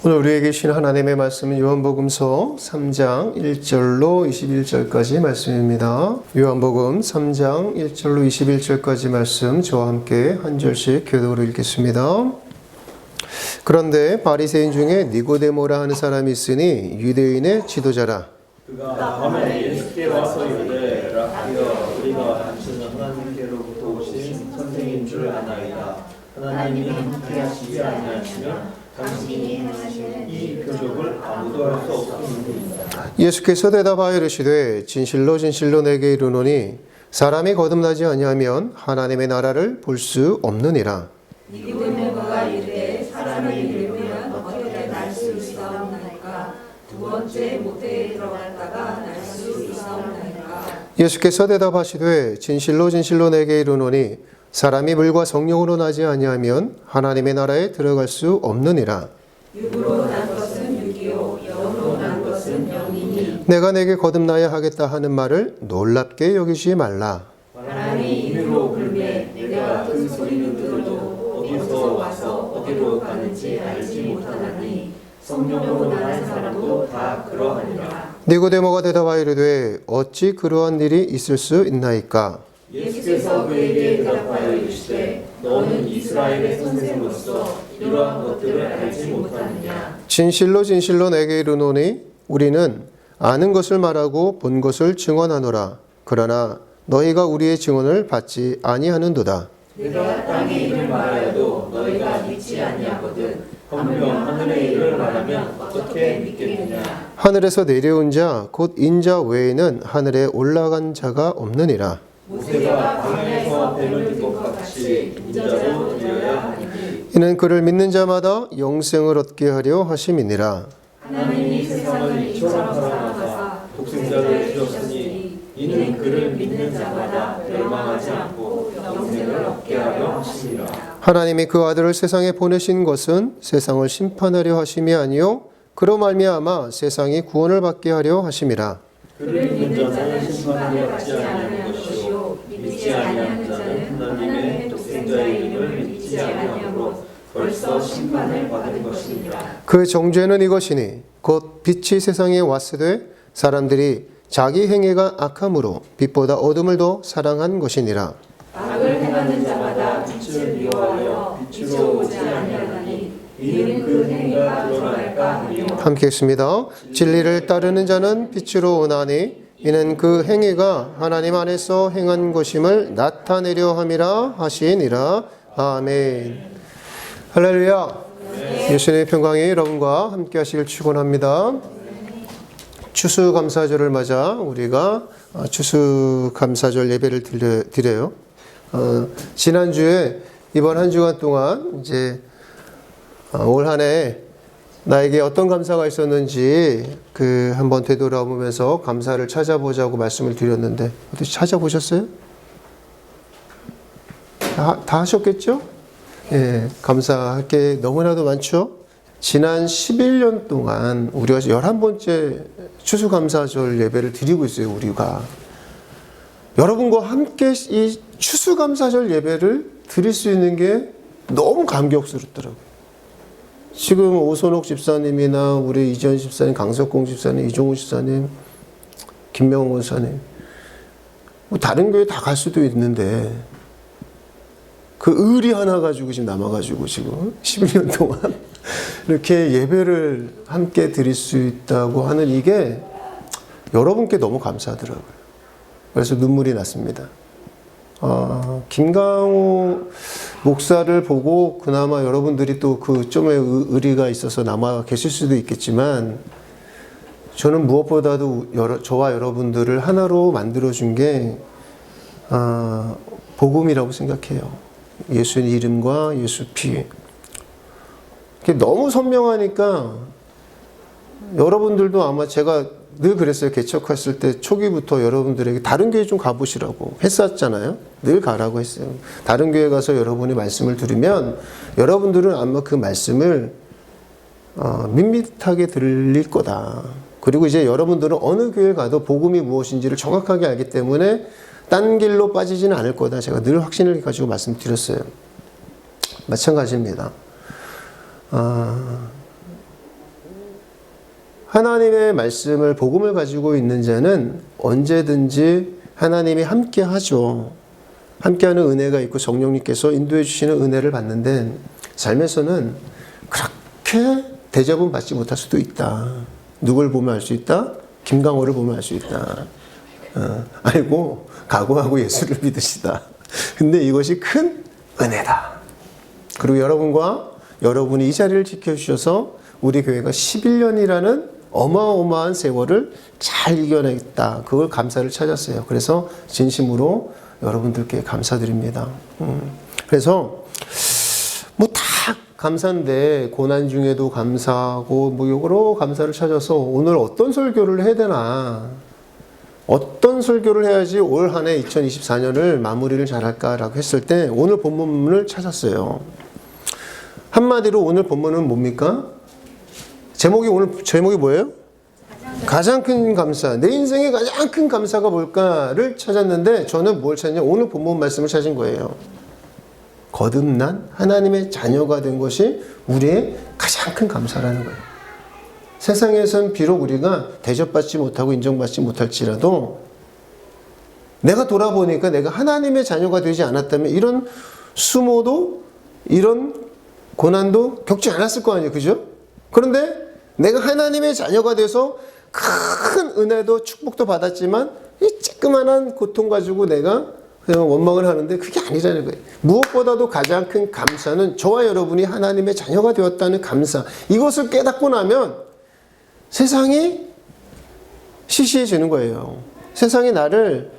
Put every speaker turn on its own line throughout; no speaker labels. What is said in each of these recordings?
오늘 우리에게 주신 하나님의 말씀은 요한복음서 3장 1절로 21절까지 말씀입니다. 요한복음 3장 1절로 21절까지 말씀 저와 함께 한 절씩 교독으로 읽겠습니다. 그런데 바리새인 중에 니고데모라 하는 사람이 있으니 유대인의 지도자라.
그가 밤에 예수께 와서 이르되 라피여 우리가 단순히 하나님께로부터 오신 선생인 줄 아나이다. 하나님이 함께 하시지 아니하시면 당신이 행하시는 이 표적을 아무도 할 수 없습니다.
예수께서 대답하여 이르시되 진실로 진실로 내게 이르노니 사람이 거듭나지 아니하면 하나님의 나라를 볼 수 없느니라.
니고데모가 이르되 사람이 늙으면 어떻게 날 수 있사옵나이까? 두 번째 모태에 들어갔다가 날 수 있사옵나이까?
예수께서 대답하시되 진실로 진실로 내게 이르노니 사람이 물과 성령으로 나지 아니하면 하나님의 나라에 들어갈 수 없느니라.
육으로 난 것은 육이요 영으로 난 것은 영이니
내가 내게 거듭나야 하겠다 하는 말을 놀랍게 여기지 말라.
바람이 이리로 불매 내가 그 소리를 들어도 어디서 와서 어디로 가는지 알지 못하나니 성령으로 나는 사람도 다 그러하니라.
니고데모가 대답하여 이르되 어찌 그러한 일이 있을 수 있나이까?
예수께서 그에게 대답하여 이르시되 너는 이스라엘의 선생으로서 이러한 것들을 알지 못하느냐?
진실로 진실로 내게 이르노니 우리는 아는 것을 말하고 본 것을 증언하노라. 그러나 너희가 우리의 증언을 받지 아니하는도다.
내가 땅의 일을 말하여도 너희가 믿지 아니하거든. 분명 하늘의 일을 말하면 어떻게 믿겠느냐?
하늘에서 내려온 자 곧 인자 외에는 하늘에 올라간 자가 없느니라.
모세가 광야에서 뱀을 든 것 같이 인자도 되어야 하니
이는 그를 믿는 자마다 영생을 얻게 하려 하심이니라.
하나님이 세상을 이처럼 사랑하사
독생자를 주셨으니 이는 그를 믿는 자마다
멸망하지 않고 영생을 얻게 하려 하심이라.
하나님이 그 아들을 세상에 보내신 것은 세상을 심판하려 하심이 아니요 그로 말미암아 세상이 구원을 받게 하려 하심이라.
그를 믿는 자는 심판을 받지 아니하는 것이요 믿지 아니하는 자는 하나님의 독생자의 이름을 믿지 아니하므로 벌써 심판을 받은 것이니라.
그 정죄는 이것이니 곧 빛이 세상에 왔으되 사람들이 자기 행위가 악함으로 빛보다 어둠을 더 사랑한 것이니라.
악을 행하는 자마다 빛을 미워하여 빛으로 오지 아니하나니 이는 그 행위가 드러날까 하며.
함께 했습니다. 진리를 따르는 자는 빛으로 오나니 이는 그 행위가 하나님 안에서 행한 것임을 나타내려 함이라 하시니라. 아멘. 할렐루야. 예수님의 평강이 여러분과 함께 하시길 축원합니다. 추수감사절을 맞아 우리가 추수감사절 예배를 드려요. 지난주에 이번 한 주간 동안 이제 올 한 해 나에게 어떤 감사가 있었는지 한번 되돌아보면서 감사를 찾아보자고 말씀을 드렸는데 어떻게 찾아보셨어요? 다 하셨겠죠? 예, 감사할 게 너무나도 많죠? 지난 11년 동안 우리가 11번째 추수감사절 예배를 드리고 있어요, 우리가. 여러분과 함께 이 추수감사절 예배를 드릴 수 있는 게 너무 감격스럽더라고요. 지금 오선옥 집사님이나 우리 이전 집사님, 강석공 집사님, 이종우 집사님, 김명훈 권사님, 뭐 다른 교회 다 갈 수도 있는데 그 의리 하나 가지고 지금 남아가지고 지금 11년 동안 이렇게 예배를 함께 드릴 수 있다고 하는 이게 여러분께 너무 감사하더라고요. 그래서 눈물이 났습니다. 김강호 목사를 보고 그나마 여러분들이 또 그 점에 의리가 있어서 남아 계실 수도 있겠지만 저는 무엇보다도 저와 여러분들을 하나로 만들어준 게 복음이라고 생각해요. 예수의 이름과 예수 피. 너무 선명하니까 여러분들도 아마 제가 늘 그랬어요. 개척했을 때 초기부터 여러분들에게 다른 교회 좀 가보시라고 했었잖아요. 늘 가라고 했어요. 다른 교회 가서 여러분이 말씀을 들으면 여러분들은 아마 그 말씀을 밋밋하게 들릴 거다. 그리고 이제 여러분들은 어느 교회 가도 복음이 무엇인지를 정확하게 알기 때문에 딴 길로 빠지지는 않을 거다. 제가 늘 확신을 가지고 말씀드렸어요. 마찬가지입니다. 하나님의 말씀을, 복음을 가지고 있는 자는 언제든지 하나님이 함께 하죠. 함께하는 은혜가 있고 성령님께서 인도해 주시는 은혜를 받는데 삶에서는 그렇게 대접은 받지 못할 수도 있다. 누굴 보면 알 수 있다? 김강호를 보면 알 수 있다. 알고 각오하고 예수를 믿으시다. 근데 이것이 큰 은혜다. 그리고 여러분이 이 자리를 지켜주셔서 우리 교회가 11년이라는 어마어마한 세월을 잘 이겨냈다. 그걸 감사를 찾았어요. 그래서 진심으로 여러분들께 감사드립니다. 그래서 뭐 다 감사인데 고난 중에도 감사하고 뭐 여러 감사를 찾아서 오늘 어떤 설교를 해야 되나, 어떤 설교를 해야지 올 한 해 2024년을 마무리를 잘할까라고 했을 때 오늘 본문을 찾았어요. 한마디로 오늘 본문은 뭡니까? 제목이 뭐예요? 가장 큰 감사. 내 인생의 가장 큰 감사가 뭘까를 찾았는데 저는 뭘 찾냐? 오늘 본문 말씀을 찾은 거예요. 거듭난 하나님의 자녀가 된 것이 우리의 가장 큰 감사라는 거예요. 세상에선 비록 우리가 대접받지 못하고 인정받지 못할지라도 내가 돌아보니까 내가 하나님의 자녀가 되지 않았다면 이런 수모도 이런 고난도 겪지 않았을 거 아니에요. 그죠? 그런데 내가 하나님의 자녀가 돼서 큰 은혜도 축복도 받았지만 이 쬐끄만한 고통 가지고 내가 그냥 원망을 하는데 그게 아니라는 거예요. 무엇보다도 가장 큰 감사는 저와 여러분이 하나님의 자녀가 되었다는 감사. 이것을 깨닫고 나면 세상이 시시해지는 거예요. 세상이 나를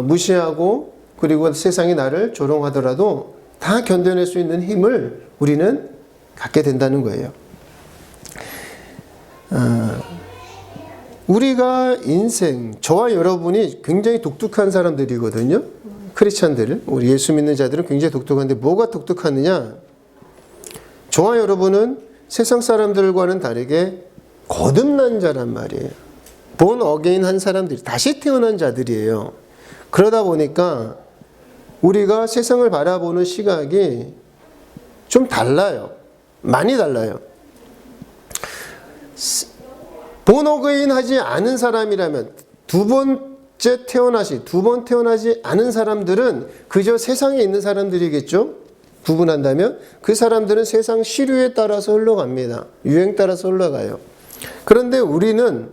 무시하고 그리고 세상이 나를 조롱하더라도 다 견뎌낼 수 있는 힘을 우리는 갖게 된다는 거예요. 우리가 인생, 저와 여러분이 굉장히 독특한 사람들이거든요. 크리스찬들, 우리 예수 믿는 자들은 굉장히 독특한데 뭐가 독특하느냐? 저와 여러분은 세상 사람들과는 다르게 거듭난 자란 말이에요. 본 어게인 한 사람들이, 다시 태어난 자들이에요. 그러다 보니까 우리가 세상을 바라보는 시각이 좀 달라요. 많이 달라요. 본 어게인 하지 않은 사람이라면 두 번 태어나지 않은 사람들은 그저 세상에 있는 사람들이겠죠? 구분한다면 그 사람들은 세상 시류에 따라서 흘러갑니다. 유행 따라서 흘러가요. 그런데 우리는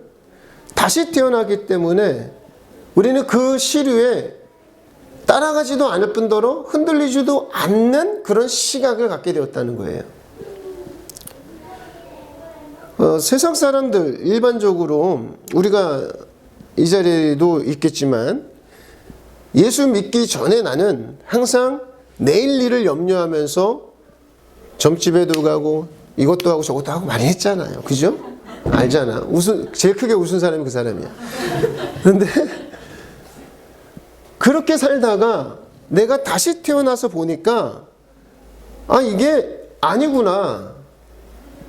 다시 태어나기 때문에 우리는 그 시류에 따라가지도 않을 뿐더러 흔들리지도 않는 그런 시각을 갖게 되었다는 거예요. 세상 사람들 일반적으로 우리가 이 자리에도 있겠지만 예수 믿기 전에 나는 항상 내일 일을 염려하면서 점집에도 가고 이것도 하고 저것도 하고 많이 했잖아요. 그죠? 알잖아. 제일 크게 웃은 사람이 그 사람이야. 그런데 그렇게 살다가 내가 다시 태어나서 보니까 이게 아니구나.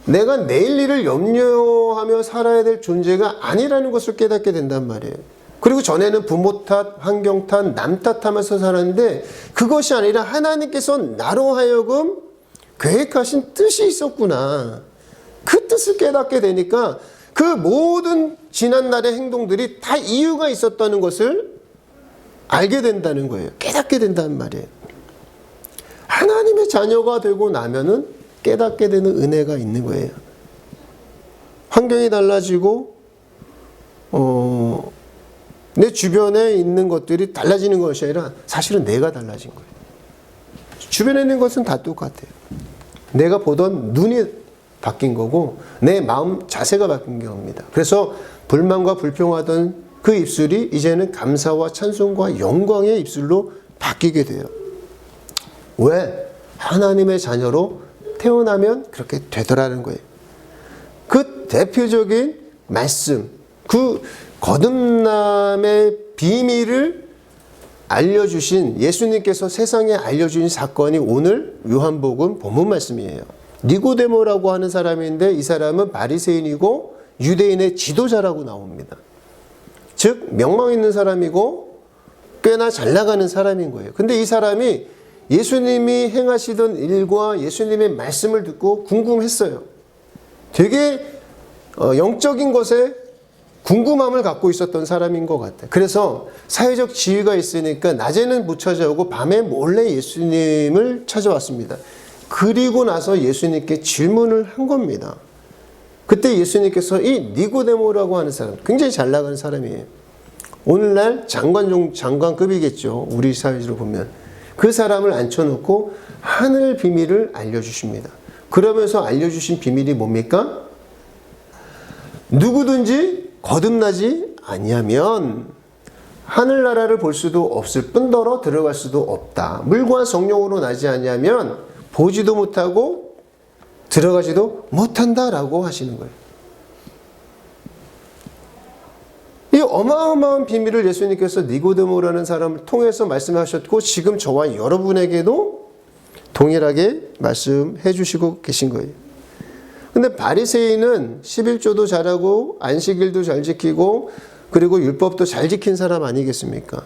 내가 내일 일을 염려하며 살아야 될 존재가 아니라는 것을 깨닫게 된단 말이에요. 그리고 전에는 부모 탓, 환경 탓, 남 탓하면서 살았는데 그것이 아니라 하나님께서 나로 하여금 계획하신 뜻이 있었구나. 그 뜻을 깨닫게 되니까 그 모든 지난날의 행동들이 다 이유가 있었다는 것을 알게 된다는 거예요. 깨닫게 된다는 말이에요. 하나님의 자녀가 되고 나면은 깨닫게 되는 은혜가 있는 거예요. 환경이 달라지고 내 주변에 있는 것들이 달라지는 것이 아니라 사실은 내가 달라진 거예요. 주변에 있는 것은 다 똑같아요. 내가 보던 눈이 바뀐 거고 내 마음 자세가 바뀐 겁니다. 그래서 불만과 불평하던 그 입술이 이제는 감사와 찬송과 영광의 입술로 바뀌게 돼요. 왜? 하나님의 자녀로 태어나면 그렇게 되더라는 거예요. 그 대표적인 말씀, 그 거듭남의 비밀을 알려주신 예수님께서 세상에 알려주신 사건이 오늘 요한복음 본문 말씀이에요. 니고데모라고 하는 사람인데 이 사람은 바리새인이고 유대인의 지도자라고 나옵니다. 즉 명망 있는 사람이고 꽤나 잘 나가는 사람인 거예요. 근데 이 사람이 예수님이 행하시던 일과 예수님의 말씀을 듣고 궁금했어요. 되게 영적인 것에 궁금함을 갖고 있었던 사람인 것 같아요. 그래서 사회적 지위가 있으니까 낮에는 못 찾아오고 밤에 몰래 예수님을 찾아왔습니다. 그리고 나서 예수님께 질문을 한 겁니다. 그때 예수님께서 이 니고데모라고 하는 사람, 굉장히 잘 나가는 사람이에요. 오늘날 장관급이겠죠. 우리 사회로 보면. 그 사람을 앉혀놓고 하늘 비밀을 알려주십니다. 그러면서 알려주신 비밀이 뭡니까? 누구든지 거듭나지 아니하면 하늘나라를 볼 수도 없을 뿐더러 들어갈 수도 없다. 물과 성령으로 나지 아니하면 보지도 못하고 들어가지도 못한다라고 하시는 거예요. 이 어마어마한 비밀을 예수님께서 니고데모라는 사람을 통해서 말씀하셨고 지금 저와 여러분에게도 동일하게 말씀해 주시고 계신 거예요. 근데 바리새인은 11조도 잘하고 안식일도 잘 지키고 그리고 율법도 잘 지킨 사람 아니겠습니까?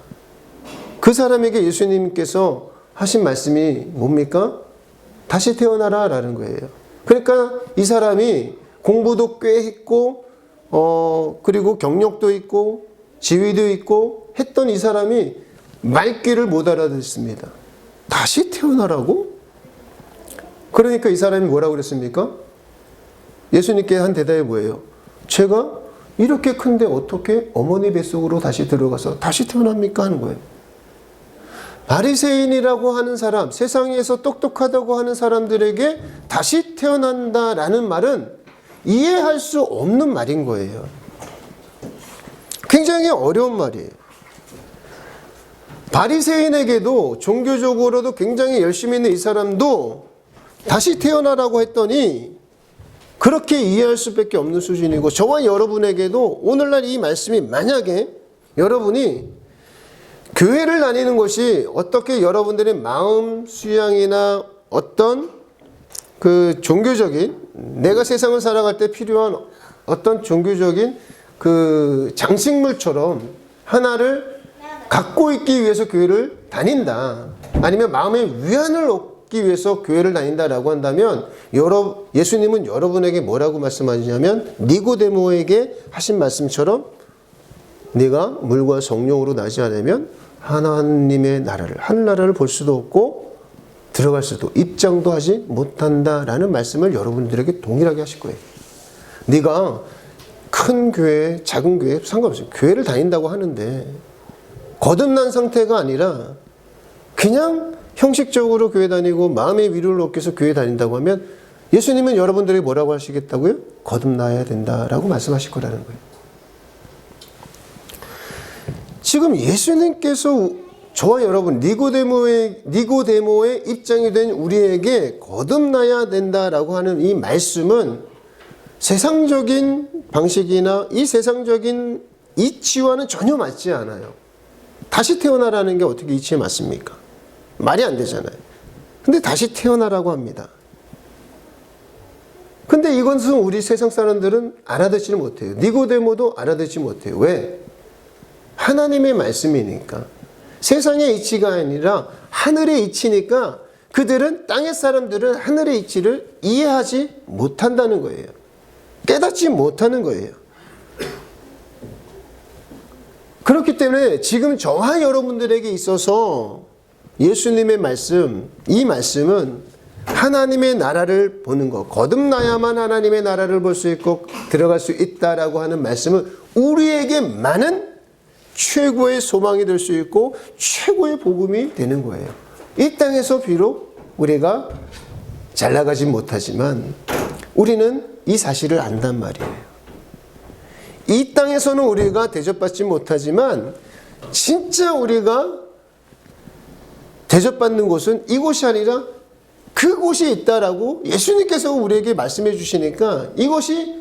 그 사람에게 예수님께서 하신 말씀이 뭡니까? 다시 태어나라 라는 거예요. 그러니까 이 사람이 공부도 꽤 했고 그리고 경력도 있고 지위도 있고 했던 이 사람이 말귀를 못 알아듣습니다. 다시 태어나라고? 그러니까 이 사람이 뭐라고 그랬습니까? 예수님께 한 대답이 뭐예요? 제가 이렇게 큰데 어떻게 어머니 뱃속으로 다시 들어가서 다시 태어납니까? 하는 거예요. 바리새인이라고 하는 사람, 세상에서 똑똑하다고 하는 사람들에게 다시 태어난다라는 말은 이해할 수 없는 말인 거예요. 굉장히 어려운 말이에요. 바리새인에게도 종교적으로도 굉장히 열심히 있는 이 사람도 다시 태어나라고 했더니 그렇게 이해할 수밖에 없는 수준이고 저와 여러분에게도 오늘날 이 말씀이 만약에 여러분이 교회를 다니는 것이 어떻게 여러분들의 마음 수양이나 어떤 그 종교적인 내가 세상을 살아갈 때 필요한 어떤 종교적인 그 장식물처럼 하나를 갖고 있기 위해서 교회를 다닌다. 아니면 마음의 위안을 얻기 위해서 교회를 다닌다라고 한다면 예수님은 여러분에게 뭐라고 말씀하시냐면 니고데모에게 하신 말씀처럼 네가 물과 성령으로 나지 않으면 하나님의 나라를 하늘나라를 볼 수도 없고 들어갈 수도 입장도 하지 못한다라는 말씀을 여러분들에게 동일하게 하실 거예요. 네가 큰 교회, 작은 교회 상관없어요. 교회를 다닌다고 하는데 거듭난 상태가 아니라 그냥 형식적으로 교회 다니고 마음의 위로를 얻기 위해서 교회 다닌다고 하면 예수님은 여러분들에게 뭐라고 하시겠다고요? 거듭나야 된다라고 말씀하실 거라는 거예요. 지금 예수님께서 저와 여러분 니고데모의 입장이 된 우리에게 거듭나야 된다라고 하는 이 말씀은 세상적인 방식이나 이 세상적인 이치와는 전혀 맞지 않아요. 다시 태어나라는 게 어떻게 이치에 맞습니까? 말이 안 되잖아요. 근데 다시 태어나라고 합니다. 근데 이것은 우리 세상 사람들은 알아듣지를 못해요. 니고데모도 알아듣지 못해요. 왜? 하나님의 말씀이니까. 세상의 이치가 아니라 하늘의 이치니까 그들은 땅의 사람들은 하늘의 이치를 이해하지 못한다는 거예요. 깨닫지 못하는 거예요. 그렇기 때문에 지금 저와 여러분들에게 있어서 예수님의 말씀, 이 말씀은 하나님의 나라를 보는 것, 거듭나야만 하나님의 나라를 볼 수 있고 들어갈 수 있다라고 하는 말씀은 우리에게만은 최고의 소망이 될 수 있고 최고의 복음이 되는 거예요. 이 땅에서 비록 우리가 잘 나가진 못하지만 우리는 이 사실을 안단 말이에요. 이 땅에서는 우리가 대접받지 못하지만 진짜 우리가 대접받는 곳은 이곳이 아니라 그곳이 있다라고 예수님께서 우리에게 말씀해 주시니까 이것이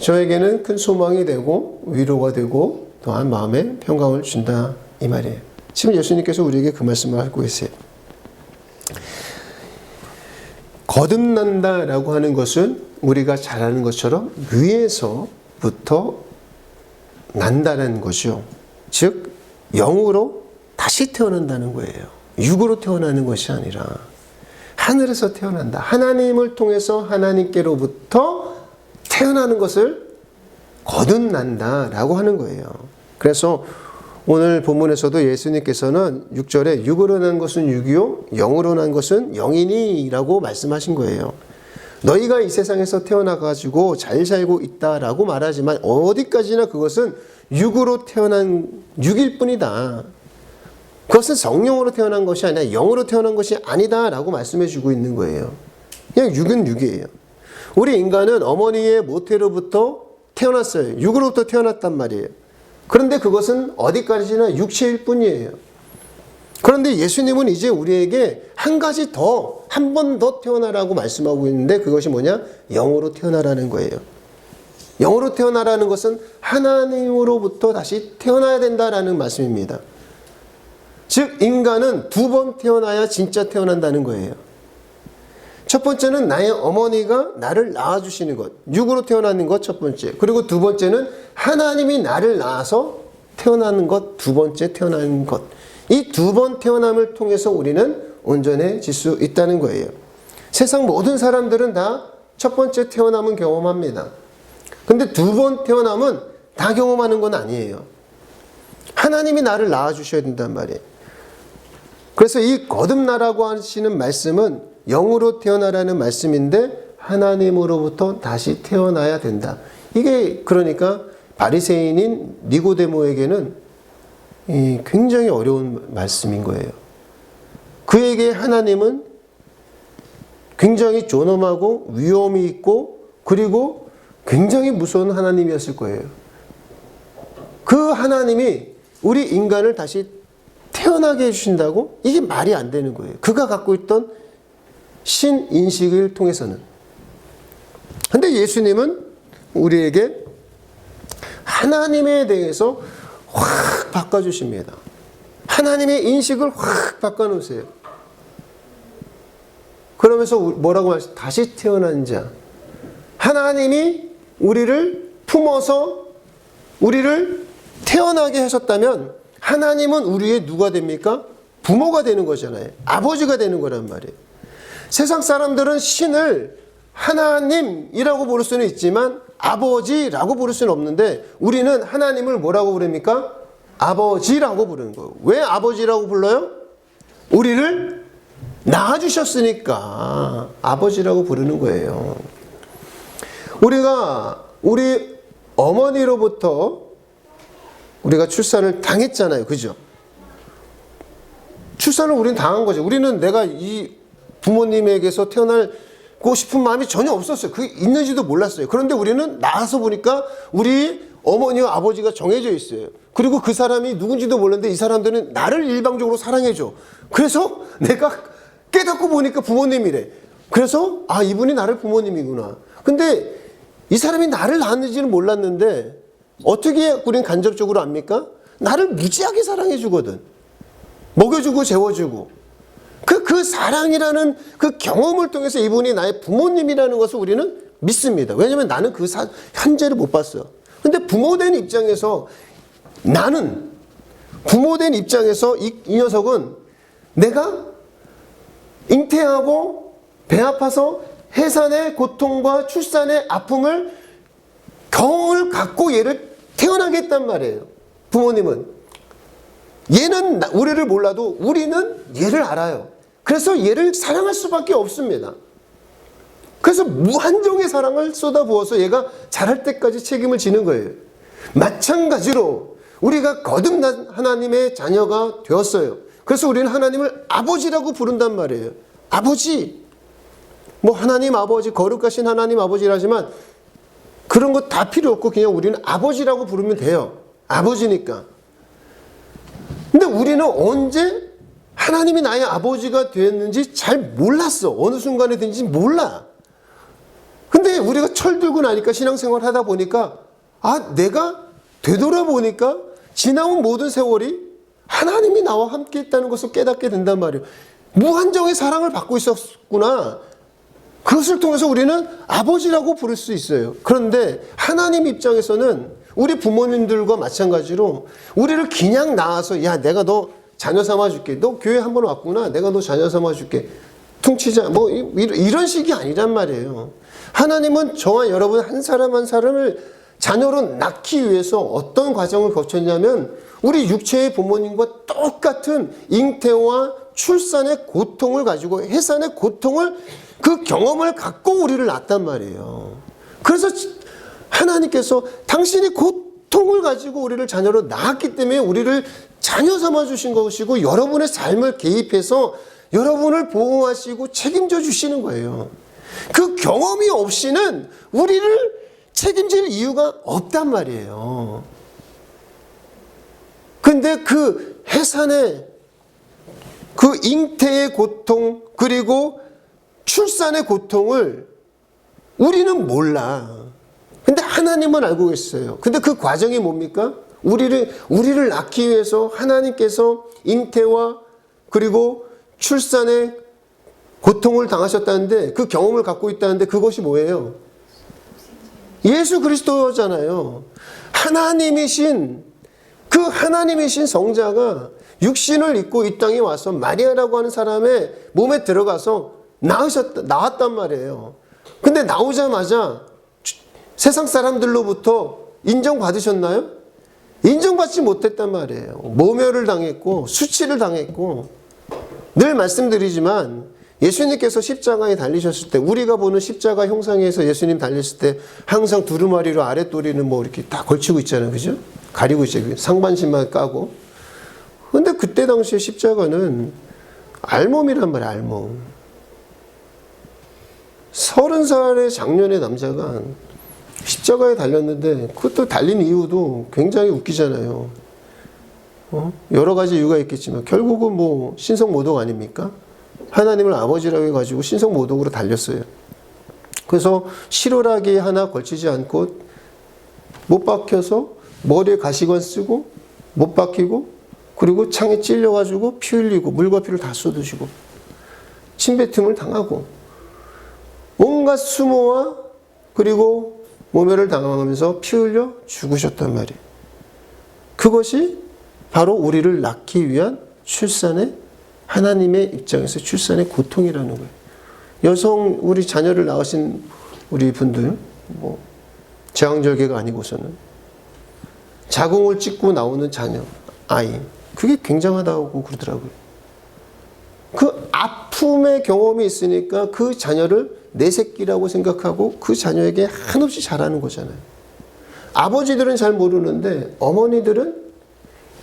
저에게는 큰 소망이 되고 위로가 되고 또한 마음에 평강을 준다 이 말이에요. 지금 예수님께서 우리에게 그 말씀을 하고 계세요. 거듭난다라고 하는 것은 우리가 잘 아는 것처럼 위에서부터 난다는 것이요. 즉 영으로 다시 태어난다는 거예요. 육으로 태어나는 것이 아니라 하늘에서 태어난다. 하나님을 통해서 하나님께로부터 태어나는 것을 거듭난다라고 하는 거예요. 그래서 오늘 본문에서도 예수님께서는 6절에 육으로 난 것은 육이요 영으로 난 것은 영이니라고 말씀하신 거예요. 너희가 이 세상에서 태어나가지고 잘 살고 있다라고 말하지만 어디까지나 그것은 육으로 태어난 육일 뿐이다. 그것은 성령으로 태어난 것이 아니라 영으로 태어난 것이 아니다라고 말씀해 주고 있는 거예요. 그냥 육은 육이에요. 우리 인간은 어머니의 모태로부터 태어났어요. 육으로부터 태어났단 말이에요. 그런데 그것은 어디까지나 육체일 뿐이에요. 그런데 예수님은 이제 우리에게 한 가지 더, 한 번 더 태어나라고 말씀하고 있는데 그것이 뭐냐? 영으로 태어나라는 거예요. 영으로 태어나라는 것은 하나님으로부터 다시 태어나야 된다라는 말씀입니다. 즉 인간은 두 번 태어나야 진짜 태어난다는 거예요. 첫 번째는 나의 어머니가 나를 낳아주시는 것, 육으로 태어나는 것 첫 번째. 그리고 두 번째는 하나님이 나를 낳아서 태어나는 것, 두 번째 태어나는 것. 이 두 번 태어남을 통해서 우리는 온전해질 수 있다는 거예요. 세상 모든 사람들은 다 첫 번째 태어남은 경험합니다. 근데 두 번 태어남은 다 경험하는 건 아니에요. 하나님이 나를 낳아주셔야 된단 말이에요. 그래서 이 거듭나라고 하시는 말씀은 영으로 태어나라는 말씀인데 하나님으로부터 다시 태어나야 된다. 이게 그러니까 바리새인인 니고데모에게는 굉장히 어려운 말씀인 거예요. 그에게 하나님은 굉장히 존엄하고 위엄이 있고 그리고 굉장히 무서운 하나님이었을 거예요. 그 하나님이 우리 인간을 다시 태어나게 해주신다고? 이게 말이 안 되는 거예요. 그가 갖고 있던 신인식을 통해서는. 근데 예수님은 우리에게 하나님에 대해서 확 바꿔주십니다. 하나님의 인식을 확 바꿔놓으세요. 그러면서 뭐라고 하시죠? 다시 태어난 자. 하나님이 우리를 품어서 우리를 태어나게 하셨다면 하나님은 우리의 누가 됩니까? 부모가 되는 거잖아요. 아버지가 되는 거란 말이에요. 세상 사람들은 신을 하나님이라고 부를 수는 있지만 아버지라고 부를 수는 없는데 우리는 하나님을 뭐라고 부릅니까? 아버지라고 부르는 거예요. 왜 아버지라고 불러요? 우리를 낳아주셨으니까 아버지라고 부르는 거예요. 우리 어머니로부터 우리가 출산을 당했잖아요. 그죠? 출산을 우리는 당한 거죠. 우리는 내가 이 부모님에게서 태어나고 싶은 마음이 전혀 없었어요. 그게 있는지도 몰랐어요. 그런데 우리는 나와서 보니까 우리 어머니와 아버지가 정해져 있어요. 그리고 그 사람이 누군지도 몰랐는데 이 사람들은 나를 일방적으로 사랑해줘. 그래서 내가 깨닫고 보니까 부모님이래. 그래서 아, 이분이 나를 부모님이구나. 근데 이 사람이 나를 낳았는지는 몰랐는데 어떻게 우린 간접적으로 압니까? 나를 무지하게 사랑해 주거든. 먹여주고 재워주고. 그 사랑이라는 그 경험을 통해서 이분이 나의 부모님이라는 것을 우리는 믿습니다. 왜냐하면 나는 그 현재를 못 봤어. 근데 부모된 입장에서 나는 부모된 입장에서 이 녀석은 내가 잉태하고 배 아파서 해산의 고통과 출산의 아픔을 경험을 갖고 얘를 태어나게 했단 말이에요. 부모님은. 얘는 우리를 몰라도 우리는 얘를 알아요. 그래서 얘를 사랑할 수밖에 없습니다. 그래서 무한정의 사랑을 쏟아부어서 얘가 자랄 때까지 책임을 지는 거예요. 마찬가지로 우리가 거듭난 하나님의 자녀가 되었어요. 그래서 우리는 하나님을 아버지라고 부른단 말이에요. 아버지. 뭐 하나님 아버지, 거룩하신 하나님 아버지라지만 그런 거 다 필요 없고 그냥 우리는 아버지라고 부르면 돼요. 아버지니까. 근데 우리는 언제 하나님이 나의 아버지가 되었는지 잘 몰랐어. 어느 순간에든지 몰라. 근데 우리가 철들고 나니까 신앙생활 하다 보니까 아, 내가 되돌아보니까 지나온 모든 세월이 하나님이 나와 함께 있다는 것을 깨닫게 된단 말이에요. 무한정의 사랑을 받고 있었구나. 그것을 통해서 우리는 아버지라고 부를 수 있어요. 그런데 하나님 입장에서는 우리 부모님들과 마찬가지로 우리를 그냥 낳아서 야, 내가 너 자녀 삼아줄게. 너 교회 한번 왔구나. 내가 너 자녀 삼아줄게. 퉁치자. 뭐 이런 식이 아니란 말이에요. 하나님은 저와 여러분 한 사람 한 사람을 자녀로 낳기 위해서 어떤 과정을 거쳤냐면 우리 육체의 부모님과 똑같은 잉태와 출산의 고통을 가지고 해산의 고통을 그 경험을 갖고 우리를 낳았단 말이에요. 그래서 하나님께서 당신이 고통을 가지고 우리를 자녀로 낳았기 때문에 우리를 자녀 삼아 주신 것이고 여러분의 삶을 개입해서 여러분을 보호하시고 책임져 주시는 거예요. 그 경험이 없이는 우리를 책임질 이유가 없단 말이에요. 근데 그 해산의 그 잉태의 고통 그리고 출산의 고통을 우리는 몰라. 근데 하나님은 알고 계세요. 근데 그 과정이 뭡니까? 우리를 낳기 위해서 하나님께서 잉태와 그리고 출산의 고통을 당하셨다는데 그 경험을 갖고 있다는데 그것이 뭐예요? 예수 그리스도잖아요. 하나님이신 성자가 육신을 입고 이 땅에 와서 마리아라고 하는 사람의 몸에 들어가서 나왔단 말이에요. 근데 나오자마자 세상 사람들로부터 인정받으셨나요? 인정받지 못했단 말이에요. 모멸을 당했고 수치를 당했고 늘 말씀드리지만 예수님께서 십자가에 달리셨을 때 우리가 보는 십자가 형상에서 예수님 달렸을 때 항상 두루마리로 아랫도리는 뭐 이렇게 다 걸치고 있잖아요. 그죠? 가리고 있어요. 상반신만 까고. 근데 그때 당시에 십자가는 알몸이란 말이에요. 알몸. 30살의 장년의 남자가 십자가에 달렸는데 그것도 달린 이유도 굉장히 웃기잖아요. 여러 가지 이유가 있겠지만 결국은 뭐 신성모독 아닙니까? 하나님을 아버지라고 해가지고 신성모독으로 달렸어요. 그래서 실오라기 하나 걸치지 않고 못 박혀서 머리에 가시관 쓰고 못 박히고 그리고 창에 찔려가지고 피 흘리고 물과 피를 다 쏟으시고 침뱉음을 당하고 온갖 수모와 그리고 모멸을 당하면서 피 흘려 죽으셨단 말이에요. 그것이 바로 우리를 낳기 위한 출산의 하나님의 입장에서 출산의 고통이라는 거예요. 여성 우리 자녀를 낳으신 우리 분들 뭐 제왕절개가 아니고서는 자궁을 찍고 나오는 자녀 아이 그게 굉장하다고 그러더라고요. 그 아픔의 경험이 있으니까 그 자녀를 내 새끼라고 생각하고 그 자녀에게 한없이 잘하는 거잖아요. 아버지들은 잘 모르는데 어머니들은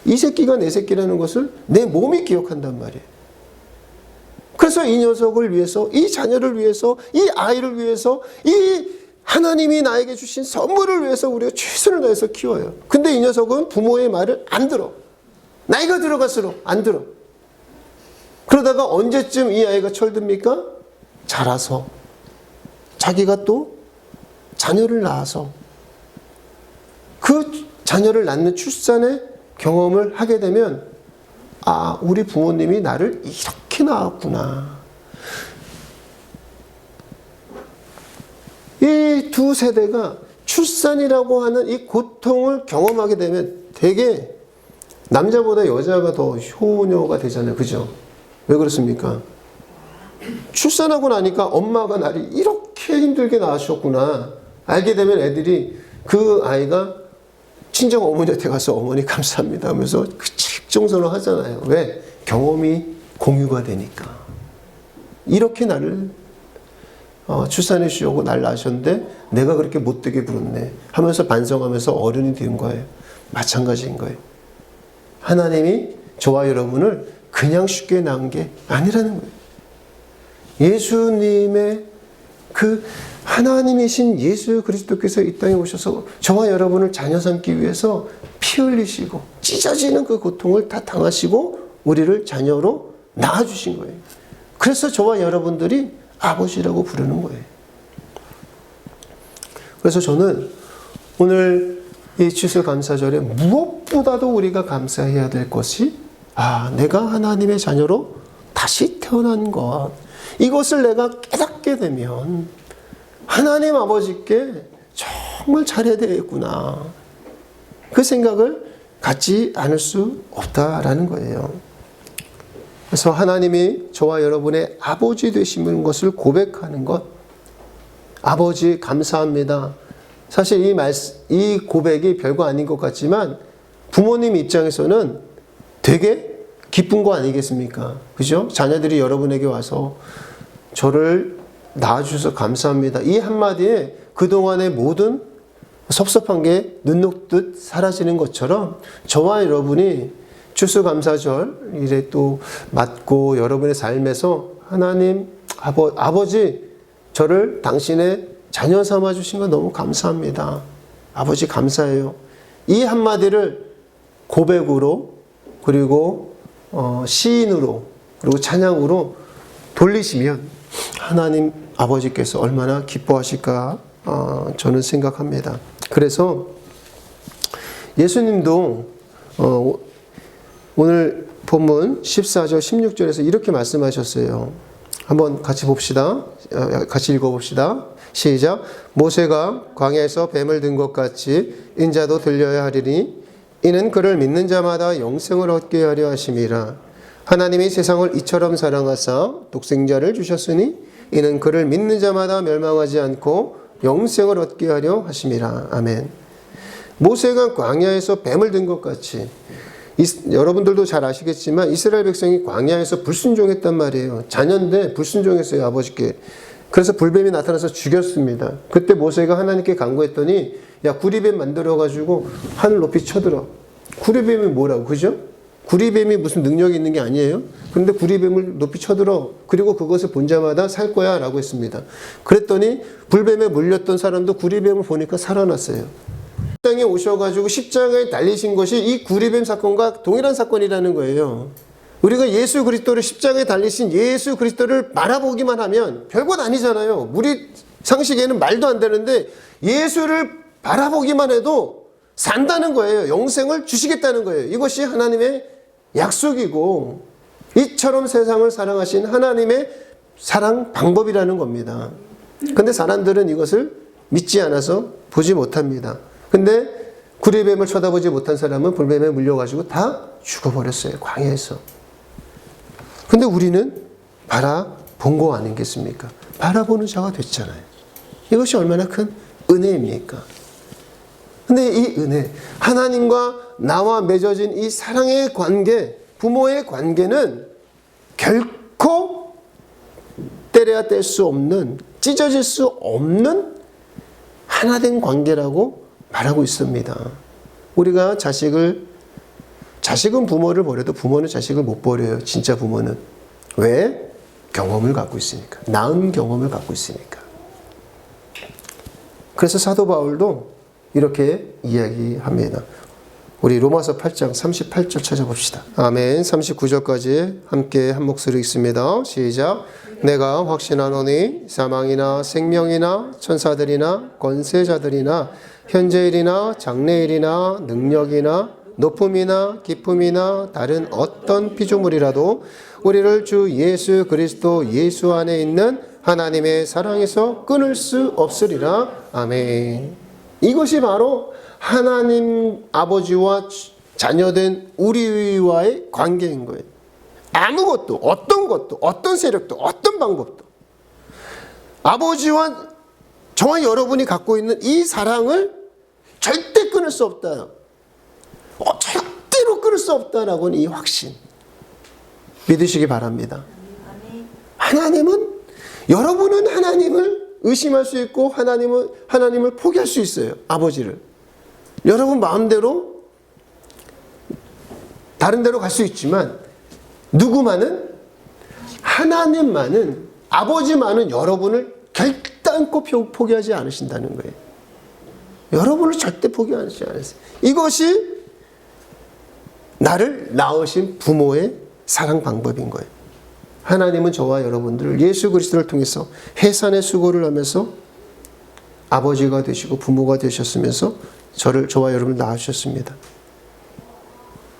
이 새끼가 내 새끼라는 것을 내 몸이 기억한단 말이에요. 그래서 이 녀석을 위해서, 이 자녀를 위해서, 이 아이를 위해서, 이 하나님이 나에게 주신 선물을 위해서 우리가 최선을 다해서 키워요. 근데 이 녀석은 부모의 말을 안 들어. 나이가 들어갈수록 안 들어. 그러다가 언제쯤 이 아이가 철듭니까? 자라서. 자기가 또 자녀를 낳아서 그 자녀를 낳는 출산의 경험을 하게 되면 아, 우리 부모님이 나를 이렇게 낳았구나. 이 두 세대가 출산이라고 하는 이 고통을 경험하게 되면 되게 남자보다 여자가 더 효녀가 되잖아요. 그죠? 왜 그렇습니까? 출산하고 나니까 엄마가 나를 이렇게 힘들게 낳으셨구나. 알게 되면 애들이 그 아이가 친정 어머니한테 가서 어머니 감사합니다 하면서 그 책정선을 하잖아요. 왜? 경험이 공유가 되니까. 이렇게 나를 출산해 주려고 날 낳으셨는데 내가 그렇게 못되게 굴었네 하면서 반성하면서 어른이 된 거예요. 마찬가지인 거예요. 하나님이 저와 여러분을 그냥 쉽게 낳은 게 아니라는 거예요. 예수님의 그 하나님이신 예수 그리스도께서 이 땅에 오셔서 저와 여러분을 자녀 삼기 위해서 피 흘리시고 찢어지는 그 고통을 다 당하시고 우리를 자녀로 낳아주신 거예요. 그래서 저와 여러분들이 아버지라고 부르는 거예요. 그래서 저는 오늘 이 추수감사절에 무엇보다도 우리가 감사해야 될 것이 내가 하나님의 자녀로 다시 태어난 것. 이것을 내가 깨닫게 되면 하나님 아버지께 정말 잘해야 되겠구나. 그 생각을 갖지 않을 수 없다라는 거예요. 그래서 하나님이 저와 여러분의 아버지 되시는 것을 고백하는 것. 아버지 감사합니다. 사실 이 고백이 별거 아닌 것 같지만 부모님 입장에서는 되게 기쁜 거 아니겠습니까? 그죠? 자녀들이 여러분에게 와서 저를 낳아주셔서 감사합니다. 이 한마디에 그동안의 모든 섭섭한 게 눈 녹듯 사라지는 것처럼 저와 여러분이 추수감사절 이래 또 맞고 여러분의 삶에서 하나님 아버지 저를 당신의 자녀 삼아 주신 거 너무 감사합니다. 아버지 감사해요. 이 한마디를 고백으로 그리고 시인으로 그리고 찬양으로 돌리시면 하나님 아버지께서 얼마나 기뻐하실까 저는 생각합니다. 그래서 예수님도 오늘 본문 14절 16절에서 이렇게 말씀하셨어요. 한번 같이 봅시다. 같이 읽어봅시다. 시작. 모세가 광야에서 뱀을 든 것 같이 인자도 들려야 하리니 이는 그를 믿는 자마다 영생을 얻게 하려 하심이라. 하나님이 세상을 이처럼 사랑하사 독생자를 주셨으니 이는 그를 믿는 자마다 멸망하지 않고 영생을 얻게 하려 하심이라. 아멘. 모세가 광야에서 뱀을 든 것 같이 여러분들도 잘 아시겠지만 이스라엘 백성이 광야에서 불순종했단 말이에요. 자녀인데 불순종했어요, 아버지께. 그래서 불뱀이 나타나서 죽였습니다. 그때 모세가 하나님께 간구했더니 야, 구리뱀 만들어가지고 하늘 높이 쳐들어. 구리뱀이 뭐라고, 그죠? 구리뱀이 무슨 능력이 있는 게 아니에요. 그런데 구리뱀을 높이 쳐들어. 그리고 그것을 본 자마다 살 거야 라고 했습니다. 그랬더니 불뱀에 물렸던 사람도 구리뱀을 보니까 살아났어요. 십자가에 오셔가지고 십자가에 달리신 것이 이 구리뱀 사건과 동일한 사건이라는 거예요. 우리가 예수 그리스도를 십자가에 달리신 예수 그리스도를 바라보기만 하면 별것 아니잖아요. 우리 상식에는 말도 안 되는데 예수를 바라보기만 해도 산다는 거예요. 영생을 주시겠다는 거예요. 이것이 하나님의 약속이고 이처럼 세상을 사랑하신 하나님의 사랑 방법이라는 겁니다. 근데 사람들은 이것을 믿지 않아서 보지 못합니다. 근데 구리뱀을 쳐다보지 못한 사람은 불뱀에 물려가지고 다 죽어버렸어요. 광야에서. 근데 우리는 바라본 거 아니겠습니까? 바라보는 자가 됐잖아요. 이것이 얼마나 큰 은혜입니까? 근데 이 은혜, 하나님과 나와 맺어진 이 사랑의 관계, 부모의 관계는 결코 때려야 뗄 수 없는, 찢어질 수 없는 하나된 관계라고 말하고 있습니다. 우리가 자식은 부모를 버려도 부모는 자식을 못 버려요. 진짜 부모는. 왜? 경험을 갖고 있으니까. 나은 경험을 갖고 있으니까. 그래서 사도 바울도 이렇게 이야기합니다. 우리 로마서 8장 38절 찾아봅시다. 아멘. 39절까지 함께 한 목소리 읽습니다. 시작. 내가 확신하노니 사망이나 생명이나 천사들이나 권세자들이나 현재일이나 장래일이나 능력이나 높음이나 깊음이나 다른 어떤 피조물이라도 우리를 주 예수 그리스도 예수 안에 있는 하나님의 사랑에서 끊을 수 없으리라. 아멘. 이것이 바로 하나님 아버지와 자녀된 우리와의 관계인 거예요. 아무것도, 어떤 것도, 어떤 세력도, 어떤 방법도 아버지와 저와 여러분이 갖고 있는 이 사랑을 절대 끊을 수 없다. 절대로 끊을 수 없다라고는 이 확신 믿으시기 바랍니다. 하나님은, 여러분은 하나님을 의심할 수 있고 하나님을 포기할 수 있어요. 아버지를. 여러분 마음대로 다른 데로 갈 수 있지만 누구만은, 하나님만은, 아버지만은 여러분을 결단코 포기하지 않으신다는 거예요. 여러분을 절대 포기하지 않으세요. 이것이 나를 낳으신 부모의 사랑 방법인 거예요. 하나님은 저와 여러분들을 예수 그리스도를 통해서 해산의 수고를 하면서 아버지가 되시고 부모가 되셨으면서 저와 여러분을 낳으셨습니다.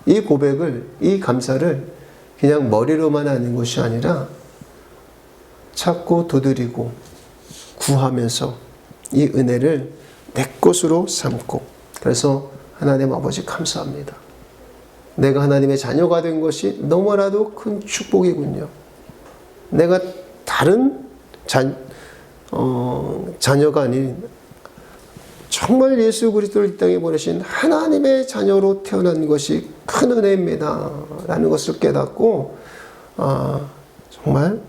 이 고백을, 이 감사를 그냥 머리로만 하는 것이 아니라 찾고 두드리고 구하면서 이 은혜를 내 것으로 삼고, 그래서 하나님 아버지 감사합니다. 내가 하나님의 자녀가 된 것이 너무나도 큰 축복이군요. 내가 다른 자녀가 아닌 저 정말 예수 그리스도를 이 땅에 보내신 하나님의 자녀로 태어난 것이 큰 은혜입니다 라는 것을 깨닫고 정말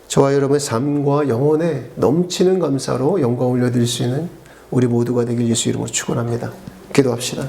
저와 여러분의 삶과 영혼에 넘치는 감사로 영광을 올려드릴 수 있는 우리 모두가 되길 예수 이름으로 축원합니다. 기도합시다.